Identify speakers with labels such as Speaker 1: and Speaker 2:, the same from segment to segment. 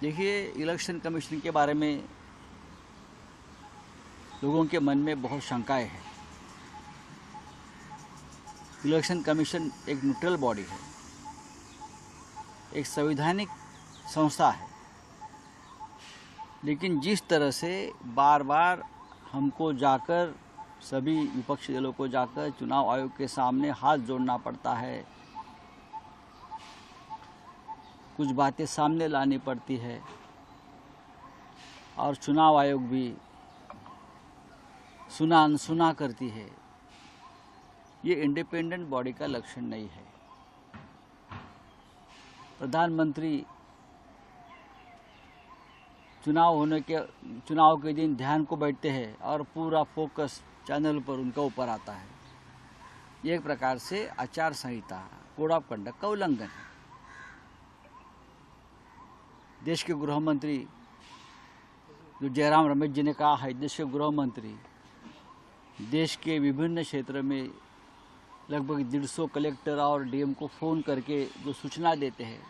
Speaker 1: देखिए, election commission के बारे में लोगों के मन में बहुत शंकाएं हैं। इलेक्शन कमीशन एक न्यूट्रल बॉडी है, एक संवैधानिक संस्था है, लेकिन जिस तरह से बार बार हमको जाकर सभी विपक्षी दलों को जाकर चुनाव आयोग के सामने हाथ जोड़ना पड़ता है, कुछ बातें सामने लानी पड़ती है और चुनाव आयोग भी सुना अनसुना करती है, ये इंडिपेंडेंट बॉडी का लक्षण नहीं है। प्रधानमंत्री चुनाव के दिन ध्यान को बैठते हैं और पूरा फोकस चैनल पर उनका ऊपर आता है। ये एक प्रकार से आचार संहिता, कोड ऑफ कंडक्ट का उल्लंघन है। देश के गृह मंत्री जो जयराम रमेश जी ने कहा है, देश के गृह मंत्री देश के विभिन्न क्षेत्र में लगभग 150 कलेक्टर और डीएम को फ़ोन करके जो सूचना देते हैं,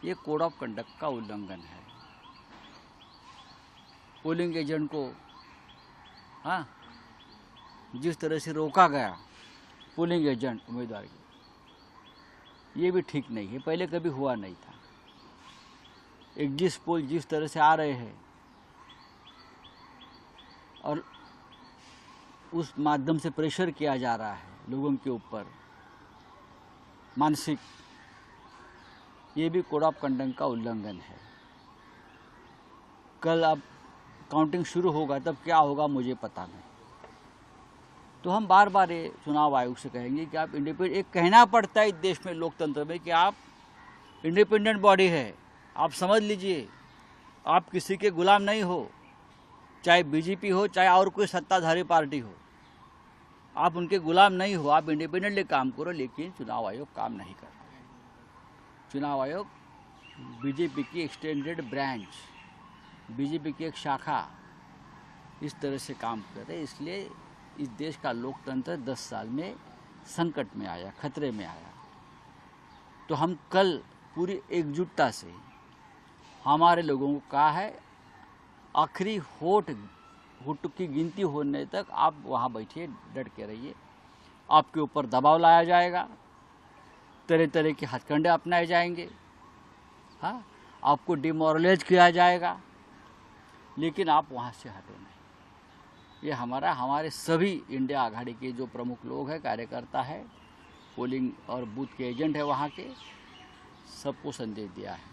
Speaker 1: ये कोड ऑफ कंडक्ट का उल्लंघन है। पोलिंग एजेंट को जिस तरह से रोका गया पोलिंग एजेंट उम्मीदवार की, ये भी ठीक नहीं है, पहले कभी हुआ नहीं था। एग्जिट पोल जिस तरह से आ रहे हैं और उस माध्यम से प्रेशर किया जा रहा है लोगों के ऊपर मानसिक, ये भी कोड ऑफ कंडक्ट का उल्लंघन है। कल अब काउंटिंग शुरू होगा, तब क्या होगा मुझे पता नहीं। तो हम बार बार ये चुनाव आयोग से कहेंगे कि आप इंडिपेंडेंट, एक कहना पड़ता है इस देश में लोकतंत्र में कि आप इंडिपेंडेंट बॉडी है, आप समझ लीजिए, आप किसी के गुलाम नहीं हो, चाहे बीजेपी हो चाहे और कोई सत्ताधारी पार्टी हो, आप उनके गुलाम नहीं हो, आप इंडिपेंडेंटली काम करो। लेकिन चुनाव आयोग काम नहीं कर रहा है। चुनाव आयोग बीजेपी की एक्सटेंडेड ब्रांच, बीजेपी की एक शाखा इस तरह से काम कर रहे, इसलिए इस देश का लोकतंत्र 10 साल में संकट में आया, खतरे में आया। तो हम कल पूरी एकजुटता से हमारे लोगों को कहा है, आखिरी होठ की गिनती होने तक आप वहाँ बैठिए, डट के रहिए। आपके ऊपर दबाव लाया जाएगा, तरह तरह के हथकंडे अपनाए जाएंगे, आपको डिमोरलाइज किया जाएगा, लेकिन आप वहाँ से हटो नहीं। ये हमारे सभी इंडिया आघाड़ी के जो प्रमुख लोग हैं, कार्यकर्ता है, पोलिंग और बूथ के एजेंट है, वहाँ के सबको संदेश दिया है।